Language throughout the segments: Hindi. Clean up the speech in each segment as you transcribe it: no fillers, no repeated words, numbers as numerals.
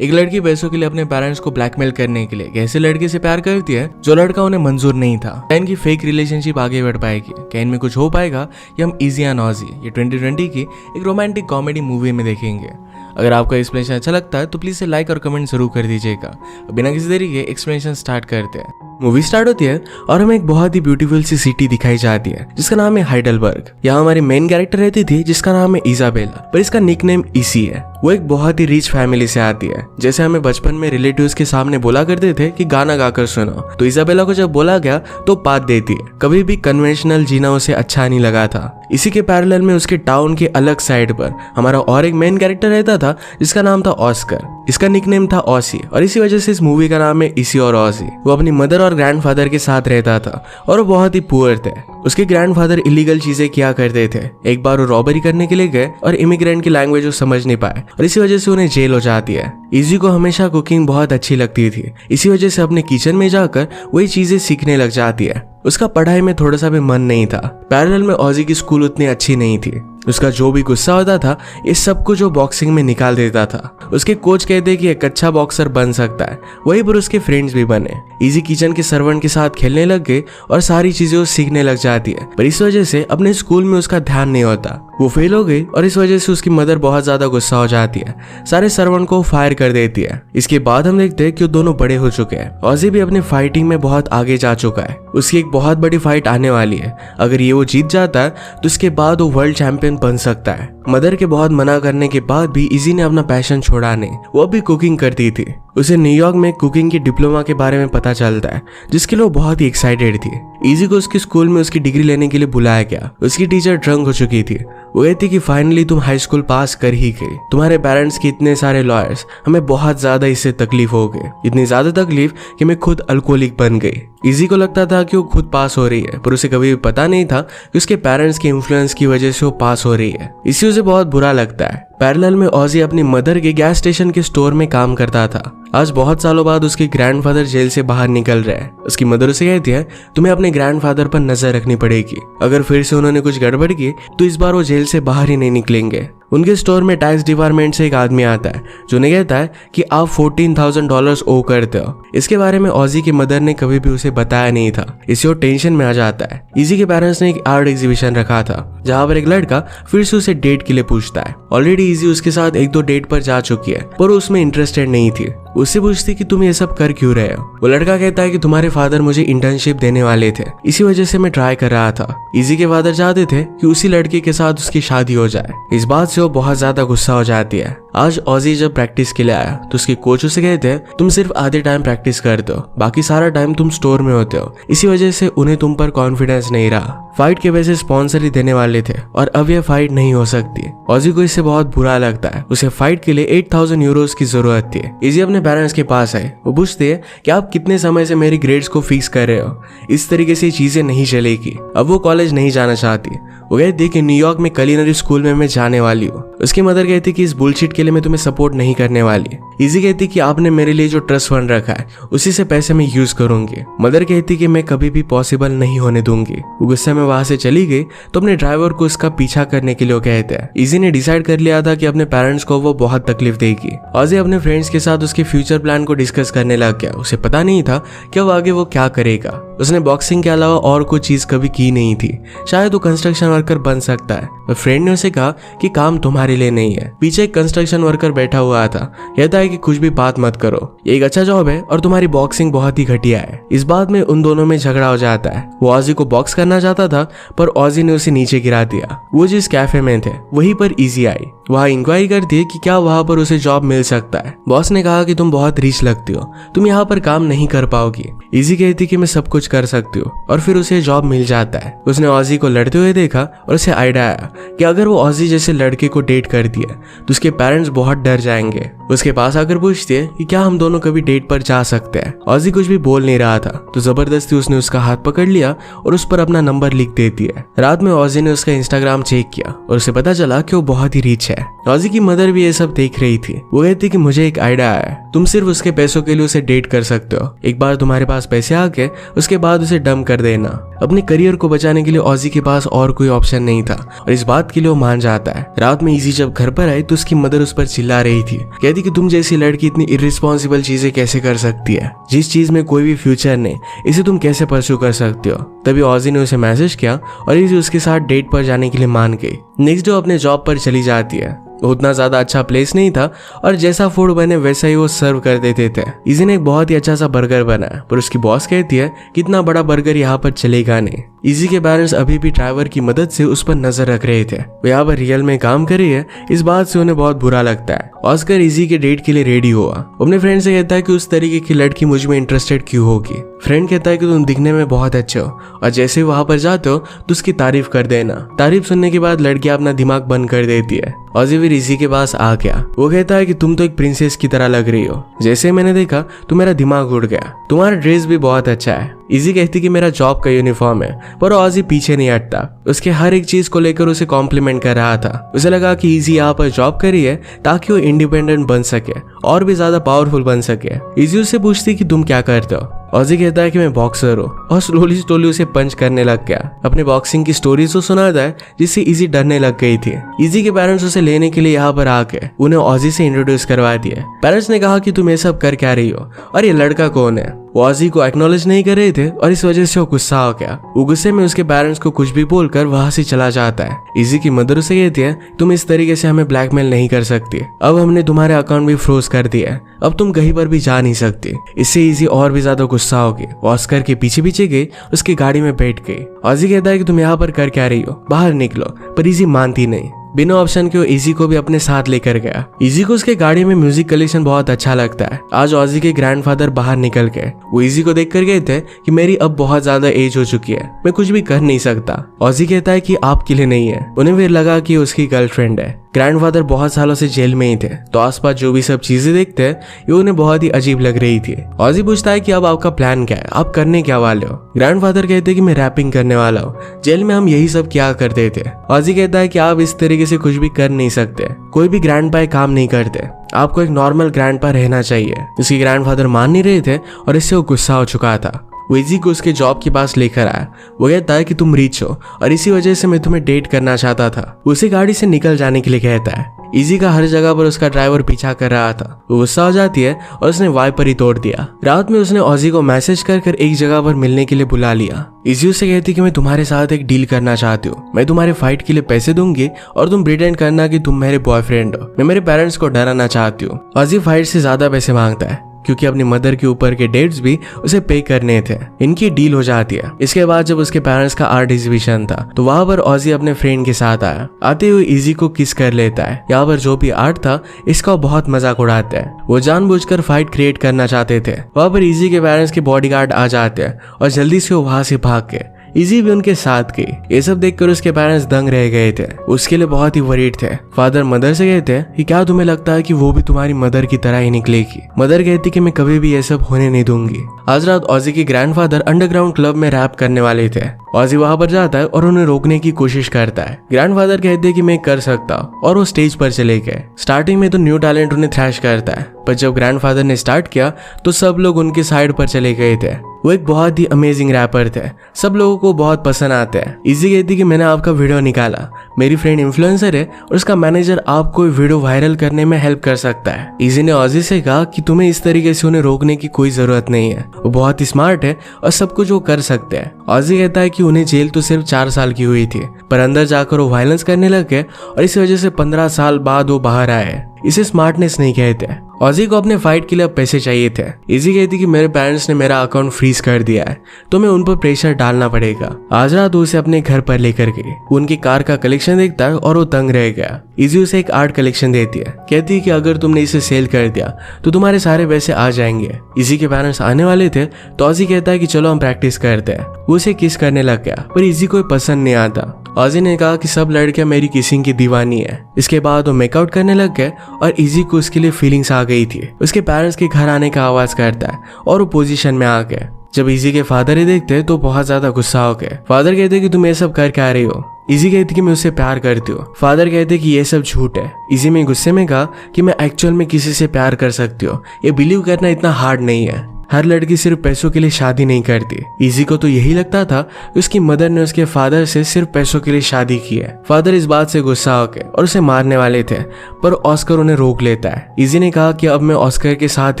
एक लड़की पैसों के लिए अपने पेरेंट्स को ब्लैकमेल करने के लिए एक ऐसे लड़के से प्यार करती है जो लड़का उन्हें मंजूर नहीं था। क्या इनकी फेक रिलेशनशिप आगे बढ़ पाएगी? क्या इनमें कुछ हो पाएगा? ये हम इजी एंड ऑजी ये 2020 की एक रोमांटिक कॉमेडी मूवी में देखेंगे। अगर आपको एक्सप्लेनेशन अच्छा लगता है तो प्लीज से लाइक और कमेंट जरूर कर दीजिएगा। बिना किसी देरी के एक्सप्लेनेशन स्टार्ट करते हैं। मूवी स्टार्ट होती है और हमें एक बहुत ही ब्यूटीफुल सी सिटी दिखाई जाती है जिसका नाम है हाइडलबर्ग। यहाँ हमारी मेन कैरेक्टर रहती थी जिसका नाम है इजाबेला, पर इसका निकनेम इसी है। वो एक बहुत ही रिच फैमिली से आती है। जैसे हमें बचपन में रिलेटिव्स के सामने बोला करते थे कि गाना गाकर सुनो, तो इजाबेला को जब बोला गया तो बात देती है। कभी भी कन्वेंशनल जीना उसे अच्छा नहीं लगा था। इसी के पैरेलल में उसके टाउन के अलग साइड पर हमारा और एक मेन कैरेक्टर रहता था जिसका नाम था ऑस्कर। इसका निकनेम था ऑसी और इसी वजह से इस मूवी का नाम है इसी और ऑसी। वो अपनी मदर और ग्रैंडफादर के साथ रहता था और वो बहुत ही पुअर थे। उसके ग्रैंडफादर इलीगल चीजें किया करते थे। एक बार वो रॉबरी करने के लिए गए और इमिग्रेंट की लैंग्वेज वो समझ नहीं पाए और इसी वजह से उन्हें जेल हो जाती है। इजी को हमेशा कुकिंग बहुत अच्छी लगती थी, इसी वजह से अपने किचन में जाकर वही चीजें सीखने लग जाती है। उसका पढ़ाई में थोड़ा सा भी मन नहीं था। पैरेलल में ऑजी की स्कूल उतनी अच्छी नहीं थी। उसका जो भी गुस्सा होता था इस सब को जो बॉक्सिंग में निकाल देता था। उसके कोच कहते कि एक अच्छा बॉक्सर बन सकता है, वहीं पर उसके फ्रेंड्स भी बने। इजी किचन के सर्वेंट के साथ खेलने लग गए और सारी चीजें वो सीखने लग जाती है, पर इस वजह से अपने स्कूल में उसका ध्यान नहीं होता। वो फेल हो गई और इस वजह से उसकी मदर बहुत ज्यादा गुस्सा हो जाती है। सारे सर्वेंट को फायर कर देती है। इसके बाद हम देखते हैं कि वो दोनों बड़े हो चुके हैं। ऑजी भी अपनी फाइटिंग में बहुत आगे जा चुका है। उसकी एक बहुत बड़ी फाइट आने वाली है। अगर ये वो जीत जाता है तो उसके बाद वो वर्ल्ड चैंपियन बन सकता है। मदर के बहुत मना करने के बाद भी इजी ने अपना पैशन छोड़ा नहीं। वो भी कुकिंग करती थी। उसे न्यूयॉर्क में कुकिंग की डिप्लोमा के बारे में पता चलता है जिसके लिए वो बहुत ही एक्साइटेड थी। इजी को उसके स्कूल में उसकी डिग्री लेने के लिए बुलाया गया। उसकी टीचर ड्रंक हो चुकी थी। वो कहती कि फाइनली तुम हाई स्कूल पास कर ही गए। तुम्हारे पेरेंट्स के इतने सारे लॉयर्स, हमें बहुत ज्यादा इससे तकलीफ हो गई। इतनी ज्यादा तकलीफ कि मैं खुद अल्कोहलिक बन गई। इजी को लगता था कि वो खुद पास हो रही है, पर उसे कभी भी पता नहीं था कि उसके पेरेंट्स के इन्फ्लुएंस की वजह से वो पास हो रही है। इसी उसे बहुत बुरा लगता है। पैरेलल में ऑजी अपनी मदर के गैस स्टेशन के स्टोर में काम करता था। आज बहुत सालों बाद उसके ग्रैंडफादर जेल से बाहर निकल रहे हैं। उसकी मदर उसे कहती है तुम्हें अपने ग्रैंडफादर पर नजर रखनी पड़ेगी। अगर फिर से उन्होंने कुछ गड़बड़ की तो इस बार वो जेल से बाहर ही नहीं निकलेंगे। उनके स्टोर में टैक्स डिपार्टमेंट से एक आदमी आता है जो उन्हें कहता है कि आप $14,000 ओ करते हो। इसके बारे में ऑजी की मदर ने कभी भी उसे बताया नहीं था। इससे वो टेंशन में आ जाता है। इजी के पेरेंट्स ने एक आर्ट एग्जीबिशन रखा था जहाँ पर एक लड़का फिर से उसे डेट के लिए पूछता है। ऑलरेडी इजी उसके साथ 1-2 डेट पर जा चुकी है, पर उसमें इंटरेस्टेड नहीं थी। उससे पूछती कि तुम ये सब कर क्यों रहे हो। वो लड़का कहता है कि तुम्हारे फादर मुझे इंटर्नशिप देने वाले थे, इसी वजह से मैं ट्राई कर रहा था। इजी के फादर चाहते थे कि उसी लड़के के साथ उसकी शादी हो जाए। इस बात से वो बहुत ज्यादा गुस्सा हो जाती है। आज ऑजी जब प्रैक्टिस के लिए आया तो उसके कोच उसे कहते हैं तुम सिर्फ आधे टाइम प्रैक्टिस करते हो, बाकी सारा टाइम तुम स्टोर में होते हो। इसी वजह से उन्हें तुम पर कॉन्फिडेंस नहीं रहा। फाइट के वजह से स्पॉन्सर ही देने वाले थे और अब यह फाइट नहीं हो सकती। ऑजी को इससे बहुत बुरा लगता है। उसे फाइट के लिए 8,000 यूरोज की जरूरत थी। इजी अपने पेरेंट्स के पास है। वो पूछते हैं कि आप कितने समय से मेरी ग्रेड्स को फिक्स कर रहे हो, इस तरीके से चीजें नहीं चलेगी। अब वो कॉलेज नहीं जाना चाहती। वो कहती कि न्यूयॉर्क में कुलिनरी स्कूल में मैं जाने वाली हूँ। उसकी मदर कहती कि इस बुलशिट के लिए मैं तुम्हें सपोर्ट नहीं करने वाली। इजी कहती कि आपने मेरे लिए जो ट्रस्ट फंड रखा है उसी से पैसे मैं यूज करूंगी। मदर कहती कि मैं कभी भी पॉसिबल नहीं होने दूंगी। वो गुस्से में वहां से चली गई तो अपने ड्राइवर को उसका पीछा करने के लिए वो कहते हैं। इजी ने डिसाइड कर लिया था कि अपने पेरेंट्स को वो बहुत तकलीफ देगी। ऑजी अपने फ्रेंड्स के साथ उसके फ्यूचर प्लान को डिस्कस करने लग गया। उसे पता नहीं था कि अब आगे वो क्या करेगा। उसने बॉक्सिंग के अलावा और कोई चीज कभी की नहीं थी। शायद वो कंस्ट्रक्शन वर्कर बन सकता है। फ्रेंड ने उसे कहा कि काम तुम्हारे लिए नहीं है। पीछे एक कंस्ट्रक्शन वर्कर बैठा हुआ था। कहता है कि कुछ भी बात मत करो, ये एक अच्छा जॉब है और तुम्हारी बॉक्सिंग बहुत ही घटिया है। इस बात में उन दोनों में झगड़ा हो जाता है। वो ऑजी को बॉक्स करना चाहता था पर ऑजी ने उसे नीचे गिरा दिया। वो जिस कैफे में थे वहीं पर इजी आई। वहाँ इंक्वायरी करती है कि क्या वहाँ पर उसे जॉब मिल सकता है। बॉस ने कहा कि तुम बहुत रिच लगती हो, तुम यहाँ पर काम नहीं कर पाओगी। इजी कहती कि मैं सब कुछ कर सकती हूँ और फिर उसे जॉब मिल जाता है। उसने ऑजी को लड़ते हुए देखा और उसे आइडिया आया कि अगर वो ऑजी जैसे लड़के को डेट करती है तो उसके पेरेंट्स बहुत डर जाएंगे। उसके पास आकर पूछती है कि क्या हम दोनों कभी डेट पर जा सकते हैं। ऑजी कुछ भी बोल नहीं रहा था तो जबरदस्ती उसने उसका हाथ पकड़ लिया और उस पर अपना नंबर लिख देती है। रात में ऑजी ने उसका इंस्टाग्राम चेक किया और उसे पता चला कि वो बहुत ही रिच है। ऑजी की मदर भी ये सब देख रही थी। वो कहती कि मुझे एक आइडिया आया, तुम सिर्फ उसके पैसों के लिए उसे डेट कर सकते हो। एक बार तुम्हारे पास पैसे आ गए उसके बाद उसे डंप कर देना। अपने करियर को बचाने के लिए ऑजी के पास और कोई ऑप्शन नहीं था और इस बात के लिए वो मान जाता है। रात में इजी जब घर पर आई तो उसकी मदर उस पर चिल्ला रही थी, कहती कि तुम जैसी लड़की इतनी इर्रिस्पॉन्सिबल चीजें कैसे कर सकती है, जिस चीज में कोई भी फ्यूचर नहीं, इसे तुम कैसे परस्यू कर सकते हो। तभी ऑजी ने उसे मैसेज किया और इजी उसके साथ डेट पर जाने के लिए मान गई। नेक्स्ट डे अपने जॉब पर चली जाती है। उतना ज्यादा अच्छा प्लेस नहीं था और जैसा फूड बने वैसा ही वो सर्व कर देते थे। इजी ने एक बहुत ही अच्छा सा बर्गर बनाया पर उसकी बॉस कहती है कि इतना बड़ा बर्गर यहाँ पर चलेगा नहीं। इजी के पेरेंट्स अभी भी ड्राइवर की मदद से उस पर नजर रख रहे थे। वो यहाँ पर रियल में काम कर रही है, इस बात से उन्हें बहुत बुरा लगता है। ऑस्कर इजी के डेट के लिए रेडी हुआ। अपने फ्रेंड से कहता है कि उस तरीके की लड़की मुझ में इंटरेस्टेड क्यों होगी। फ्रेंड कहता है कि तुम दिखने में बहुत अच्छे हो और जैसे वहां पर जाते हो तो उसकी तारीफ कर देना। तारीफ सुनने के बाद लड़की अपना दिमाग बंद कर देती है। ऑजी फिर इजी के पास आ गया। वो कहता है कि तुम तो एक प्रिंसेस की तरह लग रही हो, जैसे मैंने देखा तो मेरा दिमाग उड़ गया, तुम्हारा ड्रेस भी बहुत अच्छा है। इजी कहती कि मेरा जॉब का यूनिफॉर्म है, पर ऑजी पीछे नहीं हटता। उसके हर एक चीज को लेकर उसे कॉम्प्लीमेंट कर रहा था। उसे लगा कि इजी यहाँ पर जॉब कर रही है ताकि वो इंडिपेंडेंट बन सके और भी ज्यादा पावरफुल बन सके। इजी उससे पूछती कि तुम क्या करते हो। ऑजी कहता है कि मैं बॉक्सर हूँ और स्लोली उसे पंच करने लग गया। अपने बॉक्सिंग की स्टोरीज को सुनाता है जिससे इजी डरने लग गई थी। इजी के पेरेंट्स उसे लेने के लिए यहाँ पर आके उन्हें ऑजी से इंट्रोड्यूस करवा दिया। पेरेंट्स ने कहा कि तुम ये सब कर क्या रही हो और ये लड़का कौन है। वो ऑजी को एक्नॉलेज नहीं कर रहे थे और इस वजह से वो गुस्सा हो गया। वो गुस्से में उसके पेरेंट्स को कुछ भी बोलकर वहां से चला जाता है। इजी की मदर उसे कहती है तुम इस तरीके से हमें ब्लैकमेल नहीं कर सकती, अब हमने तुम्हारे अकाउंट भी फ्रोज कर दिया है, अब तुम कहीं पर भी जा नहीं सकती। इससे इजी और भी ज्यादा गुस्सा हो गई। ऑस्कर के पीछे पीछे गई, उसकी गाड़ी में बैठ गई। ऑजी कहता है कि तुम यहाँ पर कर क्या रही हो, बाहर निकलो, पर इजी मानती नहीं। बिना ऑप्शन के वो इजी को भी अपने साथ लेकर गया। इजी को उसके गाड़ी में म्यूजिक कलेक्शन बहुत अच्छा लगता है। आज ऑजी के ग्रैंडफादर बाहर निकल गए। वो इजी को देखकर गए थे कि मेरी अब बहुत ज्यादा एज हो चुकी है, मैं कुछ भी कर नहीं सकता। ऑजी कहता है कि आपके लिए नहीं है। उन्हें फिर लगा कि उसकी गर्लफ्रेंड है। ग्रैंडफादर बहुत सालों से जेल में ही थे तो आसपास जो भी सब चीजें देखते हैं ये उन्हें बहुत ही अजीब लग रही थी। ऑजी पूछता है कि अब आपका प्लान क्या है, आप करने क्या वाले हो। ग्रैंडफादर कहते हैं कि मैं रैपिंग करने वाला हूँ, जेल में हम यही सब क्या करते थे। ऑजी कहता है कि आप इस तरीके से कुछ भी कर नहीं सकते, कोई भी ग्रैंडपा काम नहीं करते, आपको एक नॉर्मल ग्रैंडपा रहना चाहिए। उसके ग्रैंडफादर मान नहीं रहे थे और इससे वो गुस्सा हो चुका था। वो इजी को उसके जॉब के पास लेकर आया। वो कहता है कि तुम रिच हो और इसी वजह से मैं तुम्हें डेट करना चाहता था। उसे गाड़ी से निकल जाने के लिए कहता है। इजी का हर जगह पर उसका ड्राइवर पीछा कर रहा था। वो गुस्सा हो जाती है और उसने वाइपर ही तोड़ दिया। रात में उसने ऑजी को मैसेज कर एक जगह पर मिलने के लिए बुला लिया। इजी उससे कहती कि मैं तुम्हारे साथ एक डील करना चाहती हूँ, मैं तुम्हारे फाइट के लिए पैसे दूंगी और तुम प्रिटेंड करना कि तुम मेरे बॉयफ्रेंड हो, मैं मेरे पेरेंट्स को डराना चाहती हूँ। ऑजी फाइट से ज्यादा पैसे मांगता है क्योंकि अपनी मदर के ऊपर के डेट्स भी उसे पे करने थे। इनकी डील हो जाती है। इसके बाद जब उसके पेरेंट्स का आर्ट एग्जीबिशन था तो वहां पर ऑजी अपने फ्रेंड के साथ आया। आते हुए इजी को किस कर लेता है। यहाँ पर जो भी आर्ट था इसका बहुत मजाक उड़ाता है। वो जानबूझकर फाइट क्रिएट करना चाहते थे। वहां पर इजी के पेरेंट्स के बॉडीगार्ड आ जाते हैं और जल्दी से वो वहां से भाग गए। इजी भी उनके साथ गई। ये सब देखकर उसके पेरेंट्स दंग रह गए थे, उसके लिए बहुत ही वरीड थे। फादर मदर से कहते हैं कि क्या तुम्हें लगता है कि वो भी तुम्हारी मदर की तरह ही निकलेगी। मदर कहती कि मैं कभी भी ये सब होने नहीं दूंगी। आज रात ऑजी के ग्रैंडफादर अंडरग्राउंड क्लब में रैप करने वाले थे। ऑजी वहां पर जाता है और उन्हें रोकने की कोशिश करता है। ग्रैंडफादर कहते हैं कि मैं कर सकता और वो स्टेज पर चले गए। स्टार्टिंग में तो न्यू टैलेंट उन्हें थ्रैश करता है, पर जब ग्रैंडफादर ने स्टार्ट किया तो सब लोग उनके साइड पर चले गए थे। वो एक बहुत ही अमेजिंग रैपर थे, सब लोगों को बहुत पसंद आते हैं। इजी कहती कि मैंने आपका वीडियो निकाला, मेरी फ्रेंड इन्फ्लुएंसर है और उसका मैनेजर आपको वीडियो वायरल करने में हेल्प कर सकता है। इजी ने ऑजी से कहा कि तुम्हें इस तरीके से उन्हें रोकने की कोई जरूरत नहीं है, वो बहुत ही स्मार्ट है और सब कुछ वो कर सकते हैं। ऑजी कहता है कि उन्हें जेल तो सिर्फ 4 साल की हुई थी, पर अंदर जाकर वो वायलेंस करने लग गए और इस वजह से 15 साल बाद वो बाहर आए। इसे स्मार्टनेस नहीं कहते। ऑजी को अपने फाइट के लिए अब पैसे चाहिए थे। इजी कहती कि मेरे पेरेंट्स ने मेरा अकाउंट फ्रीज कर दिया है तो मैं उन पर प्रेशर डालना पड़ेगा। आज रात उसे अपने घर पर लेकर गई। उनकी कार का कलेक्शन देखता है और वो तंग रह गया। इजी उसे एक आर्ट कलेक्शन देती है, कहती है कि अगर तुमने इसे सेल कर दिया तो तुम्हारे सारे पैसे आ जाएंगे। इजी के पेरेंट्स आने वाले थे तो ऑजी कहता है कि चलो हम प्रैक्टिस करते हैं। वो उसे किस करने लग गया पर इजी को पसंद नहीं आता। ऑजी ने कहा कि सब लड़कियां मेरी किसिंग की दीवानी है। इसके बाद वो मेकआउट करने लग गए और इजी को उसके लिए फीलिंग्स आ गई थी। उसके पेरेंट्स के घर आने का आवाज करता है और वो पोजीशन में आ गए। जब इजी के फादर ही देखते तो बहुत ज्यादा गुस्सा हो गए। फादर कहते कि तुम ये सब कर क्या रही हो। इजी कहती कि मैं उससे प्यार करती हूँ। फादर कहते कि ये सब झूठ है। इजी में गुस्से में कहा कि मैं एक्चुअल में किसी से प्यार कर सकती हूँ, ये बिलीव करना इतना हार्ड नहीं है। हर लड़की सिर्फ पैसों के लिए शादी नहीं करती। इजी को तो यही लगता था कि उसकी मदर ने उसके फादर से सिर्फ पैसों के लिए शादी की है। फादर इस बात से गुस्सा हो गए और उसे मारने वाले थे, पर ऑस्कर उन्हें रोक लेता है। इजी ने कहा कि अब मैं ऑस्कर के साथ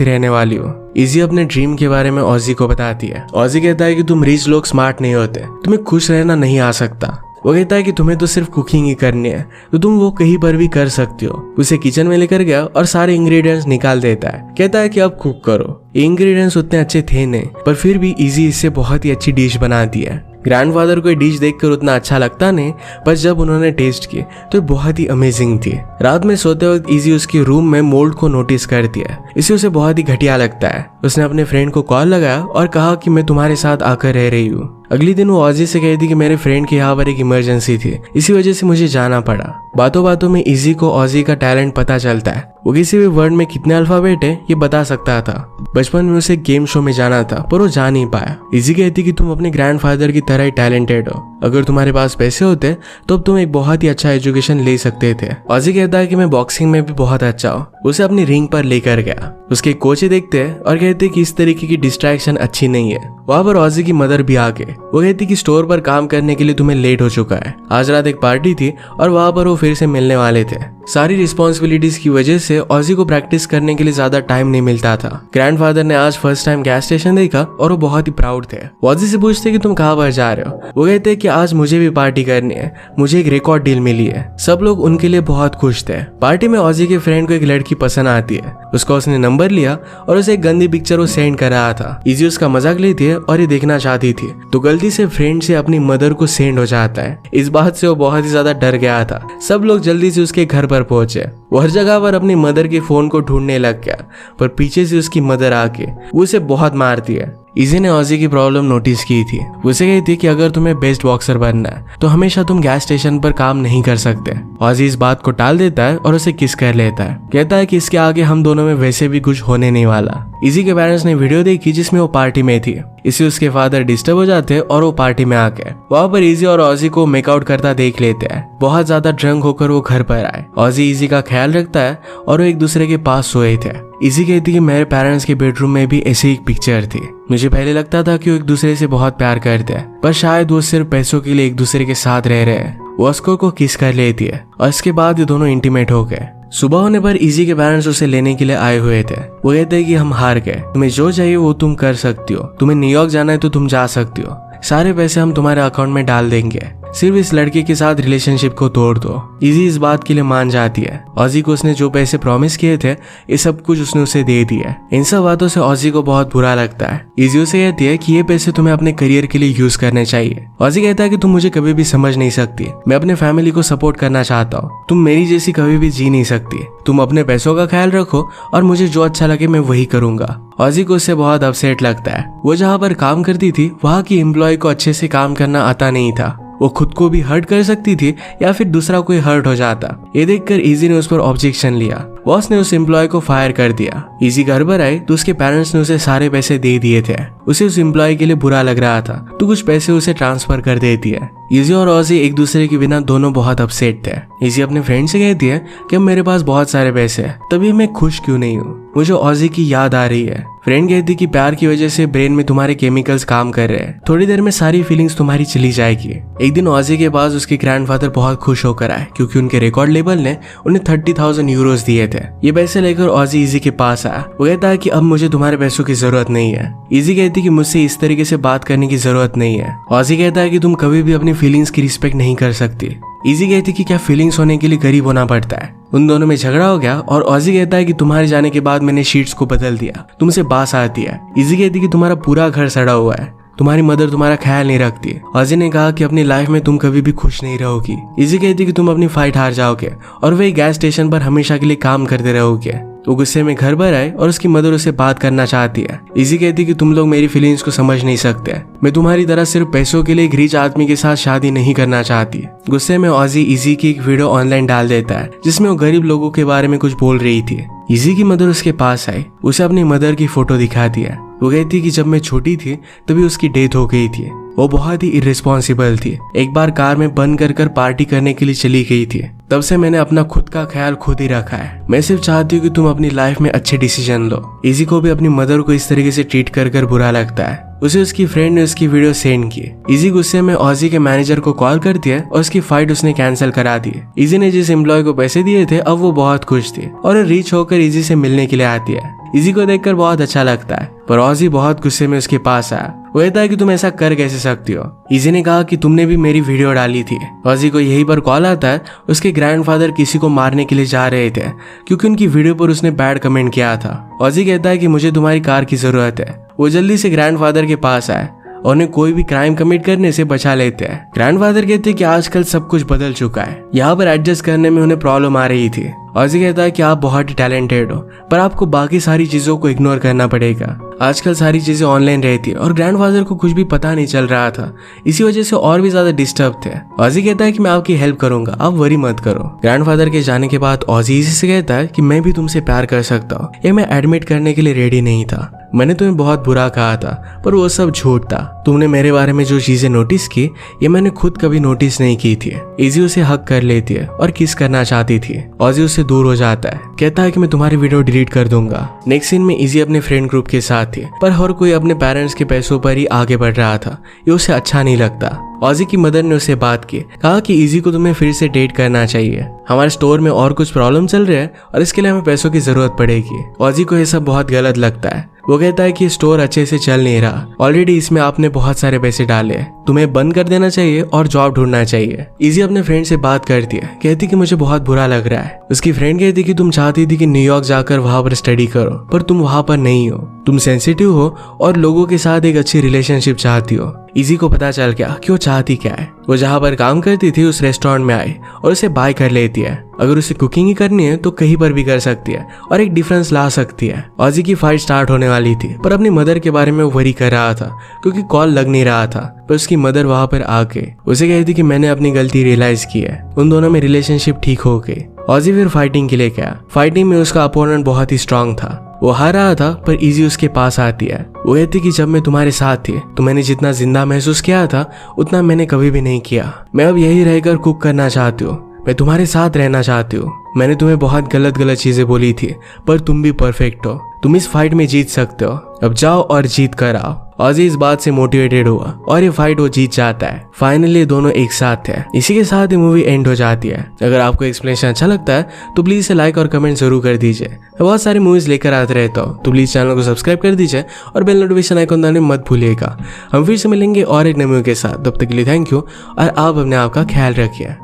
ही रहने वाली हूँ। इजी अपने ड्रीम के बारे में ऑजी को बताती है। ऑजी कहता है कि तुम रिच लोग स्मार्ट नहीं होते, तुम्हें खुश रहना नहीं आ सकता। वो कहता है कि तुम्हें तो सिर्फ कुकिंग ही करनी है, तो तुम वो कहीं पर भी कर सकती हो। उसे किचन में लेकर गया और सारे इंग्रेडिएंट्स निकाल देता है। कहता है कि अब कुक करो। ये इंग्रेडिएंट्स उतने अच्छे थे नहीं, पर फिर भी इजी इससे बहुत ही अच्छी डिश बनाती है। ग्रैंडफादर को ये डिश देखकर उतना अच्छा लगता नहीं, पर जब उन्होंने टेस्ट की तो बहुत ही अमेजिंग थी। रात में सोते वक्त इजी उसके रूम में मोल्ड को नोटिस करती है। इसे उसे बहुत ही घटिया लगता है। उसने अपने फ्रेंड को कॉल लगाया और कहा कि मैं तुम्हारे साथ आकर रह रही हूँ। अगली दिन वो ऑजी से कहती कि मेरे फ्रेंड के यहाँ पर एक इमरजेंसी थी, इसी वजह से मुझे जाना पड़ा। बातों बातों में इजी को ऑजी का टैलेंट पता चलता है। वो किसी भी वर्ड में कितने अल्फाबेट है ये बता सकता था। बचपन में उसे गेम शो में जाना था, पर वो जा नहीं पाया। इजी कहती कि तुम अपने ग्रैंडफादर की तरह ही टैलेंटेड हो। अगर तुम्हारे पास पैसे होते तो अब तुम एक बहुत ही अच्छा एजुकेशन ले सकते थे। ऑजी कहता है कि मैं बॉक्सिंग में भी बहुत अच्छा हूँ। उसे अपनी रिंग पर लेकर गया। उसके कोच देखते हैं और कहते कि इस तरीके की डिस्ट्रैक्शन अच्छी नहीं है। वहां पर ऑजी की मदर भी आ गए। वो कहती कि स्टोर पर काम करने के लिए तुम्हें लेट हो चुका है। आज रात एक पार्टी थी और वहां पर वो फिर से मिलने वाले थे। सारी रिस्पॉन्सिबिलिटीज की वजह से ऑजी को प्रैक्टिस करने के लिए ज्यादा टाइम नहीं मिलता था। ग्रैंडफादर ने आज फर्स्ट टाइम गैस स्टेशन देखा और वो बहुत ही प्राउड थे। ऑजी से पूछते कि तुम कहाँ पर जा रहे हो। वो कहते कि आज मुझे भी पार्टी करनी है, मुझे एक रिकॉर्ड डील मिली है। सब लोग उनके लिए बहुत खुश थे। पार्टी में ऑजी के फ्रेंड को एक लड़की पसंद आती है। उसका उसने नंबर लिया और उसे एक गंदी पिक्चर वो सेंड कर रहा था। इजी उसका मजाक लेती है और ये देखना चाहती थी, तो गलती से फ्रेंड से अपनी मदर को सेंड हो जाता है। इस बात से वो बहुत ही ज्यादा डर गया था। सब लोग जल्दी से उसके घर पर पहुंचे। वो हर जगह पर अपनी मदर के फोन को ढूंढने लग गया, पर पीछे से उसकी मदर आके वो उसे बहुत मारती है। इजी ने ऑजी की प्रॉब्लम नोटिस की थी। उसे कहती कि अगर तुम्हें बेस्ट बॉक्सर बनना है तो हमेशा तुम गैस स्टेशन पर काम नहीं कर सकते। ऑजी इस बात को टाल देता है और उसे किस कर लेता है। कहता है कि इसके आगे हम दोनों में वैसे भी कुछ होने नहीं वाला। इजी के पेरेंट्स ने वीडियो देखी जिसमें वो पार्टी में थी। इसे उसके फादर डिस्टर्ब हो जाते हैं और वो पार्टी में आके वहां पर इजी और ऑजी को मेकआउट करता देख लेते हैं। बहुत ज्यादा ड्रंक होकर वो घर पर आए। ऑजी इजी का ख्याल रखता है और वो एक दूसरे के पास सोए थे। इजी कहती कि मेरे पेरेंट्स के बेडरूम में भी ऐसी एक पिक्चर थी। मुझे पहले लगता था कि वो एक दूसरे से बहुत प्यार करते हैं, पर शायद वो सिर्फ पैसों के लिए एक दूसरे के साथ रह रहे हैं। वो ऑस्कर को किस कर लेती है और इसके बाद ये दोनों इंटीमेट हो गए। सुबह होने पर इजी के पेरेंट्स उसे लेने के लिए आए हुए थे। वो कहते हैं कि हम हार गए, तुम्हें जो चाहिए वो तुम कर सकती हो, तुम्हें न्यूयॉर्क जाना है तो तुम जा सकती हो, सारे पैसे हम तुम्हारे अकाउंट में डाल देंगे, सिर्फ इस लड़के के साथ रिलेशनशिप को तोड़ दो। इजी इस बात के लिए मान जाती है। ऑजी को उसने जो पैसे प्रॉमिस किए थे ये सब कुछ उसने उसे दे दिया। इन सब बातों से ऑजी को बहुत बुरा लगता है। इजी उसे कहती है कि ये पैसे तुम्हें अपने करियर के लिए यूज करने चाहिए। ऑजी कहता है कि तुम मुझे कभी भी समझ नहीं सकती, मैं अपने फैमिली को सपोर्ट करना चाहता हूँ, तुम मेरी जैसी कभी भी जी नहीं सकती, तुम अपने पैसों का ख्याल रखो और मुझे जो अच्छा लगे मैं वही करूंगा। ऑजी को उससे बहुत अपसेट लगता है। वो जहाँ पर काम करती थी वहाँ की एम्प्लॉय को अच्छे से काम करना आता नहीं था। वो खुद को भी हर्ट कर सकती थी या फिर दूसरा कोई हर्ट हो जाता। ये देखकर इजी ने उस पर ऑब्जेक्शन लिया। बॉस ने उस एम्प्लॉय को फायर कर दिया। इजी घर पर आए तो उसके पेरेंट्स ने उसे सारे पैसे दे दिए थे। उसे उस एम्प्लॉय के लिए बुरा लग रहा था तो कुछ पैसे उसे ट्रांसफर कर देती है। इजी और ऑजी एक दूसरे के बिना दोनों बहुत अपसेट थे। इजी अपने फ्रेंड से कहती है कि मेरे पास बहुत सारे पैसे हैं, तभी मैं खुश क्यों नहीं हूँ, मुझे ऑजी की याद आ रही है। फ्रेंड कहती कि प्यार की वजह से ब्रेन में तुम्हारे केमिकल्स काम कर रहे हैं, थोड़ी देर में सारी फीलिंग्स तुम्हारी चली जाएगी। एक दिन ऑजी के पास उसके ग्रैंडफादर बहुत खुश होकर आए क्योंकि उनके रिकॉर्ड लेबल ने उन्हें 30,000 यूरोज दिए थे। ये पैसे लेकर ऑजी इजी के पास आया। वो कहता है कि अब मुझे तुम्हारे पैसों की जरूरत नहीं है। इजी कहती कि मुझसे इस तरीके से बात करने की जरूरत नहीं है। ऑजी कहता है कि तुम कभी भी अपनी फीलिंग्स की रिस्पेक्ट नहीं कर सकती। इजी कहती कि क्या फीलिंग्स होने के लिए गरीब होना पड़ता है। उन दोनों में झगड़ा हो गया और ऑजी कहता है कि तुम्हारे जाने के बाद मैंने शीट्स को बदल दिया, तुमसे बास आती है। इजी कहती कि तुम्हारा पूरा घर सड़ा हुआ है, तुम्हारी मदर तुम्हारा ख्याल नहीं रखती। ऑजी ने कहा कि अपनी लाइफ में तुम कभी भी खुश नहीं रहोगी। इजी कहती कि तुम अपनी फाइट हार जाओगे और वही गैस स्टेशन पर हमेशा के लिए काम करते रहोगे। वो गुस्से में घर पर आए और उसकी मदर उसे बात करना चाहती है। इजी कहती कि तुम लोग मेरी फीलिंग्स को समझ नहीं सकते, मैं तुम्हारी तरह सिर्फ पैसों के लिए एक रिच आदमी के साथ शादी नहीं करना चाहती। गुस्से में ऑजी इजी की एक वीडियो ऑनलाइन डाल देता है जिसमें वो गरीब लोगों के बारे में कुछ बोल रही थी। इजी की मदर उसके पास आई, उसे अपनी मदर की फोटो दिखाती है। वो कहती है कि जब मैं छोटी थी तभी उसकी डेथ हो गई थी। वो बहुत ही इर्रेस्पॉन्सिबल थी। एक बार कार में बंद कर पार्टी करने के लिए चली गई थी। तब से मैंने अपना खुद का ख्याल खुद ही रखा है। मैं सिर्फ चाहती हूँ कि तुम अपनी लाइफ में अच्छे डिसीजन लो। इजी को भी अपनी मदर को इस तरीके से ट्रीट कर बुरा लगता है। उसे उसकी फ्रेंड ने उसकी वीडियो सेंड की। इजी गुस्से में ऑजी के मैनेजर को कॉल करती है और उसकी फाइट उसने कैंसिल करा दी। इजी ने जिस एम्प्लॉय को पैसे दिए थे अब वो बहुत खुश थी और रीच होकर इजी से मिलने के लिए आती है। इजी को देखकर बहुत अच्छा लगता है, पर ऑजी बहुत गुस्से में उसके पास आया। वो कहता है कि तुम ऐसा कर कैसे सकती हो। इजी ने कहा कि तुमने भी मेरी वीडियो डाली थी। ऑजी को यही पर कॉल आता है। उसके ग्रैंडफादर किसी को मारने के लिए जा रहे थे क्योंकि उनकी वीडियो पर उसने बैड कमेंट किया था। ऑजी कहता है कि मुझे तुम्हारी कार की जरूरत है। वो जल्दी से ग्रैंडफादर के पास आए और उन्हें कोई भी क्राइम कमिट करने से बचा लेते हैं। ग्रैंडफादर कहते हैं कि आजकल सब कुछ बदल चुका है, यहाँ पर एडजस्ट करने में उन्हें प्रॉब्लम आ रही थी। ऑजी कहता है कि आप बहुत ही टैलेंटेड हो, पर आपको बाकी सारी चीजों को इग्नोर करना पड़ेगा। आजकल सारी चीजें ऑनलाइन रहती है और ग्रैंडफादर को कुछ भी पता नहीं चल रहा था, इसी वजह से और भी ज्यादा डिस्टर्ब थे। ऑजी कहता है कि मैं आपकी हेल्प करूंगा, आप वरी मत करो। ग्रैंडफादर के जाने के बाद ऑजी इसी से कहता है कि मैं भी तुमसे प्यार कर सकता हूँ। ये मैं एडमिट करने के लिए रेडी नहीं था। मैंने तुम्हें बहुत बुरा कहा था, पर वो सब झूठ था। तुमने मेरे बारे में जो चीजें नोटिस की ये मैंने खुद कभी नोटिस नहीं की थी। इजी उसे हक कर लेती है और किस करना चाहती थी। ऑजी उससे दूर हो जाता है, कहता है कि मैं तुम्हारी वीडियो डिलीट कर दूंगा। नेक्स्ट सीन में इजी अपने फ्रेंड ग्रुप के साथ थी, पर हर कोई अपने पेरेंट्स के पैसों पर ही आगे बढ़ रहा था। ये उसे अच्छा नहीं लगता। ऑजी की मदर ने उसे बात की, कहा कि इजी को तुम्हें फिर से डेट करना चाहिए। हमारे स्टोर में और कुछ प्रॉब्लम चल रहे हैं और इसके लिए हमें पैसों की जरूरत पड़ेगी। ऑजी को यह सब बहुत गलत लगता है। वो कहता है कि स्टोर अच्छे से चल नहीं रहा, ऑलरेडी इसमें आपने बहुत सारे पैसे डाले, तुम्हें बंद कर देना चाहिए और जॉब ढूंढना चाहिए। इजी अपने फ्रेंड से बात करती है, कहती कि मुझे बहुत बुरा लग रहा है। उसकी फ्रेंड कहती कि तुम चाहती थी कि न्यूयॉर्क जाकर वहां पर स्टडी करो, पर तुम वहां पर नहीं हो। तुम सेंसिटिव हो और लोगों के साथ एक अच्छी रिलेशनशिप चाहती हो। इजी को पता चल गया कि वो चाहती क्या है। वो जहाँ पर काम करती थी उस रेस्टोरेंट में आई और उसे बाय कर लेती है। अगर उसे कुकिंग ही करनी है तो कहीं पर भी कर सकती है और एक डिफरेंस ला सकती है। ऑजी की फाइट स्टार्ट होने वाली थी, पर अपनी मदर के बारे में वो वरी कर रहा था क्योंकि कॉल लग नहीं रहा था। पर उसकी मदर वहां पर आके उसे कहती कि मैंने अपनी गलती रियलाइज की है। उन दोनों में रिलेशनशिप ठीक हो गई। ऑजी फिर फाइटिंग के लिए गया। फाइटिंग में उसका अपोनेंट बहुत ही स्ट्रांग था। वो हार रहा था, पर इजी उसके पास आती है। वो कहती कि जब मैं तुम्हारे साथ थी तो मैंने जितना जिंदा महसूस किया था उतना मैंने कभी भी नहीं किया। मैं अब यही रहकर कुक करना चाहती हूँ, मैं तुम्हारे साथ रहना चाहती हूँ। मैंने तुम्हें बहुत गलत चीजें बोली थी, पर तुम भी परफेक्ट हो। तुम इस फाइट में जीत सकते हो, अब जाओ और जीत कर आओ। ऑजी इस बात से मोटिवेटेड हुआ और ये फाइट वो जीत जाता है। फाइनली दोनों एक साथ थे। इसी के साथ ये मूवी एंड हो जाती है। अगर आपको एक्सप्लेनेशन अच्छा लगता है तो प्लीज इसे लाइक और कमेंट जरूर कर दीजिए। मैं बहुत सारी मूवीज लेकर आते रहता हूँ, तो प्लीज चैनल को सब्सक्राइब कर दीजिए और बेल नोटिफिकेशन आइकन दबाना मत भूलिएगा। हम फिर से मिलेंगे और एक नई मूवी के साथ। तब तक के लिए थैंक यू और आप अपने आप का ख्याल रखिए।